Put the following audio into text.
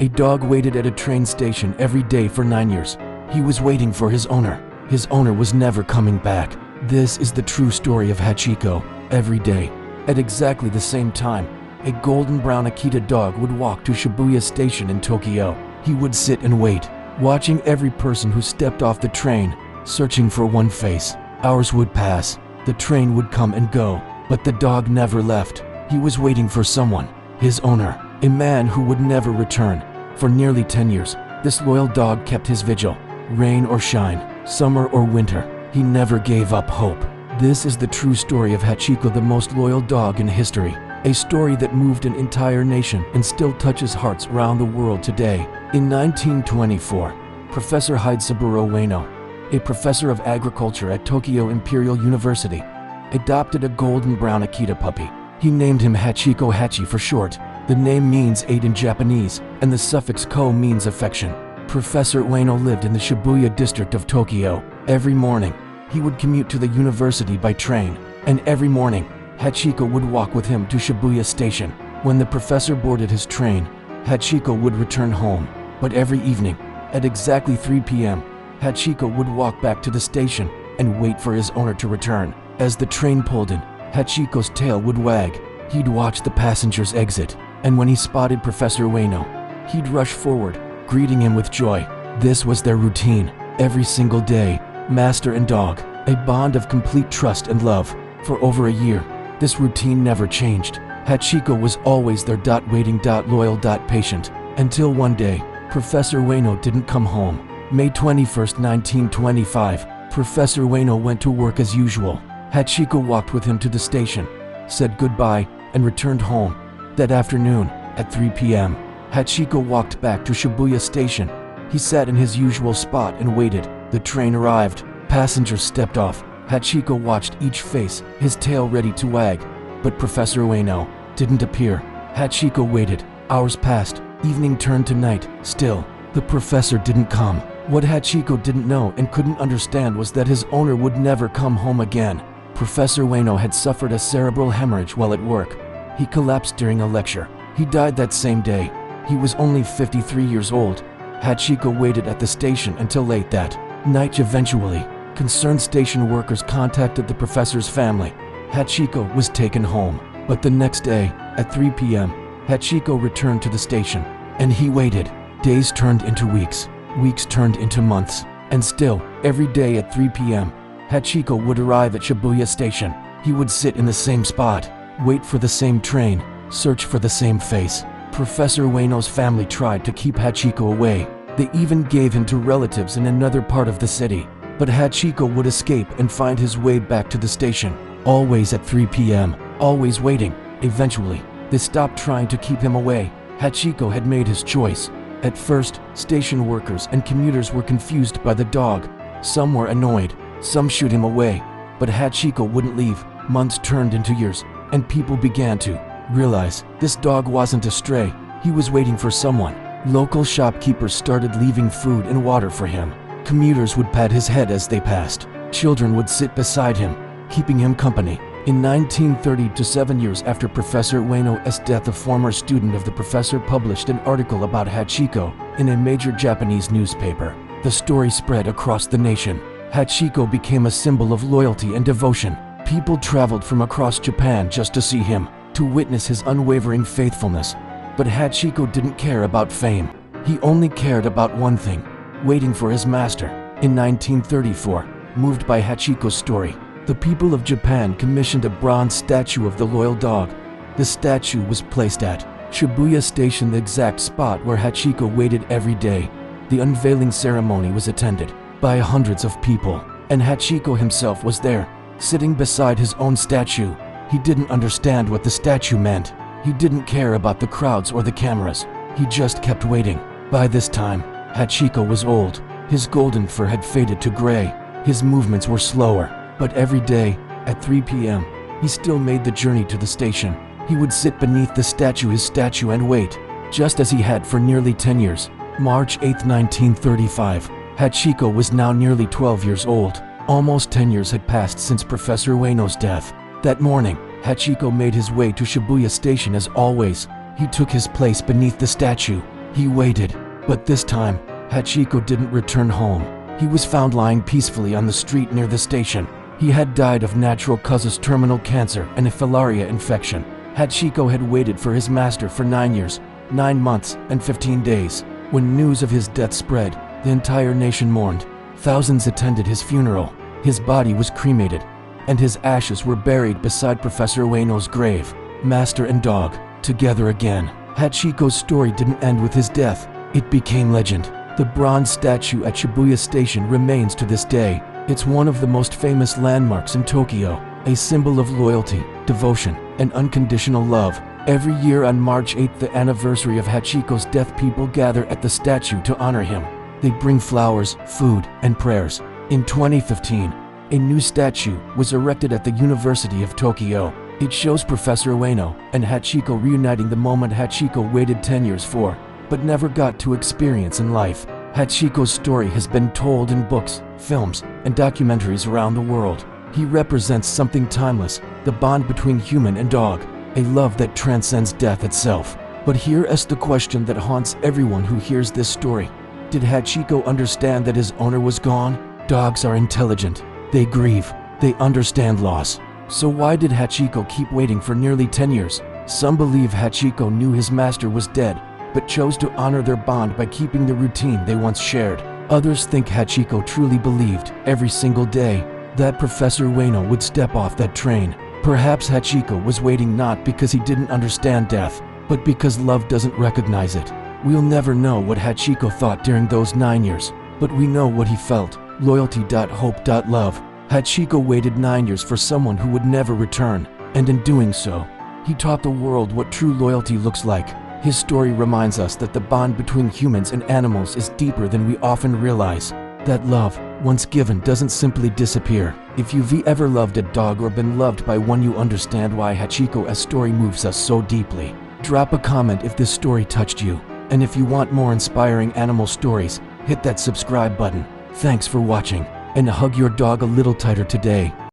A dog waited at a train station every day for 9 years. He was waiting for his owner. His owner was never coming back. This is the true story of Hachiko. Every day, at exactly the same time, a golden brown Akita dog would walk to Shibuya Station in Tokyo. He would sit and wait, watching every person who stepped off the train, searching for one face. Hours would pass. The train would come and go, but the dog never left. He was waiting for someone, his owner, a man who would never return. For nearly 10 years, this loyal dog kept his vigil. Rain or shine, summer or winter, he never gave up hope. This is the true story of Hachiko, the most loyal dog in history. A story that moved an entire nation and still touches hearts around the world today. In 1924, Professor Hidesaburō Ueno, a professor of agriculture at Tokyo Imperial University, adopted a golden brown Akita puppy. He named him Hachiko, Hachi for short. The name means aid in Japanese, and the suffix ko means affection. Professor Ueno lived in the Shibuya district of Tokyo. Every morning, he would commute to the university by train, and every morning, Hachiko would walk with him to Shibuya Station. When the professor boarded his train, Hachiko would return home. But every evening, at exactly 3 p.m., Hachiko would walk back to the station and wait for his owner to return. As the train pulled in, Hachiko's tail would wag. He'd watch the passengers exit, and when he spotted Professor Ueno, he'd rush forward, greeting him with joy. This was their routine, every single day, master and dog, a bond of complete trust and love. For over a year, this routine never changed. Hachiko was always their waiting, loyal, patient, until one day, Professor Ueno didn't come home. May 21st, 1925, Professor Ueno went to work as usual. Hachiko walked with him to the station, said goodbye, and returned home. That afternoon, at 3 p.m., Hachiko walked back to Shibuya Station. He sat in his usual spot and waited. The train arrived. Passengers stepped off. Hachiko watched each face, his tail ready to wag. But Professor Ueno didn't appear. Hachiko waited. Hours passed. Evening turned to night. Still, the professor didn't come. What Hachiko didn't know and couldn't understand was that his owner would never come home again. Professor Ueno had suffered a cerebral hemorrhage while at work. He collapsed during a lecture. He died that same day. He was only 53 years old. Hachiko waited at the station until late that night. Eventually, concerned station workers contacted the professor's family. Hachiko was taken home. But the next day, at 3 p.m., Hachiko returned to the station, and he waited. Days turned into weeks. Weeks turned into months. And still, every day at 3 p.m., Hachiko would arrive at Shibuya Station. He would sit in the same spot, wait for the same train, search for the same face. Professor Ueno's family tried to keep Hachiko away. They even gave him to relatives in another part of the city. But Hachiko would escape and find his way back to the station, always at 3 p.m., always waiting. Eventually, they stopped trying to keep him away. Hachiko had made his choice. At first, station workers and commuters were confused by the dog. Some were annoyed, some shooed him away. But Hachiko wouldn't leave. Months turned into years, and people began to realize this dog wasn't a stray. He was waiting for someone. Local shopkeepers started leaving food and water for him. Commuters would pat his head as they passed. Children would sit beside him, keeping him company. In 1930, 7 years after Professor Ueno's death, a former student of the professor published an article about Hachiko in a major Japanese newspaper. The story spread across the nation. Hachiko became a symbol of loyalty and devotion. People traveled from across Japan just to see him, to witness his unwavering faithfulness. But Hachiko didn't care about fame. He only cared about one thing: waiting for his master. In 1934, moved by Hachiko's story, the people of Japan commissioned a bronze statue of the loyal dog. The statue was placed at Shibuya Station, the exact spot where Hachiko waited every day. The unveiling ceremony was attended by hundreds of people, and Hachiko himself was there, sitting beside his own statue. He didn't understand what the statue meant. He didn't care about the crowds or the cameras. He just kept waiting. By this time, Hachiko was old. His golden fur had faded to gray. His movements were slower. But every day, at 3 p.m., he still made the journey to the station. He would sit beneath the statue, his statue, and wait, just as he had for nearly 10 years. March 8, 1935. Hachiko was now nearly 12 years old. Almost 10 years had passed since Professor Ueno's death. That morning, Hachiko made his way to Shibuya Station as always. He took his place beneath the statue. He waited, but this time, Hachiko didn't return home. He was found lying peacefully on the street near the station. He had died of natural causes, terminal cancer and a filaria infection. Hachiko had waited for his master for 9 years, 9 months, and 15 days. When news of his death spread, the entire nation mourned. Thousands attended his funeral. His body was cremated, and his ashes were buried beside Professor Ueno's grave. Master and dog, together again. Hachiko's story didn't end with his death. It became legend. The bronze statue at Shibuya Station remains to this day. It's one of the most famous landmarks in Tokyo, a symbol of loyalty, devotion, and unconditional love. Every year on March 8th, the anniversary of Hachiko's death, people gather at the statue to honor him. They bring flowers, food, and prayers. In 2015, a new statue was erected at the University of Tokyo. It shows Professor Ueno and Hachiko reuniting, the moment Hachiko waited 10 years for, but never got to experience in life. Hachiko's story has been told in books, films, and documentaries around the world. He represents something timeless, the bond between human and dog, a love that transcends death itself. But here is the question that haunts everyone who hears this story. Did Hachiko understand that his owner was gone? Dogs are intelligent. They grieve. They understand loss. So why did Hachiko keep waiting for nearly 10 years? Some believe Hachiko knew his master was dead, but chose to honor their bond by keeping the routine they once shared. Others think Hachiko truly believed, every single day, that Professor Ueno would step off that train. Perhaps Hachiko was waiting not because he didn't understand death, but because love doesn't recognize it. We'll never know what Hachiko thought during those 9 years, but we know what he felt. Loyalty.hope.love. Hachiko waited 9 years for someone who would never return, and in doing so, he taught the world what true loyalty looks like. His story reminds us that the bond between humans and animals is deeper than we often realize. That love, once given, doesn't simply disappear. If you've ever loved a dog or been loved by one, you understand why Hachiko's story moves us so deeply. Drop a comment if this story touched you. And if you want more inspiring animal stories, hit that subscribe button. Thanks for watching, and hug your dog a little tighter today.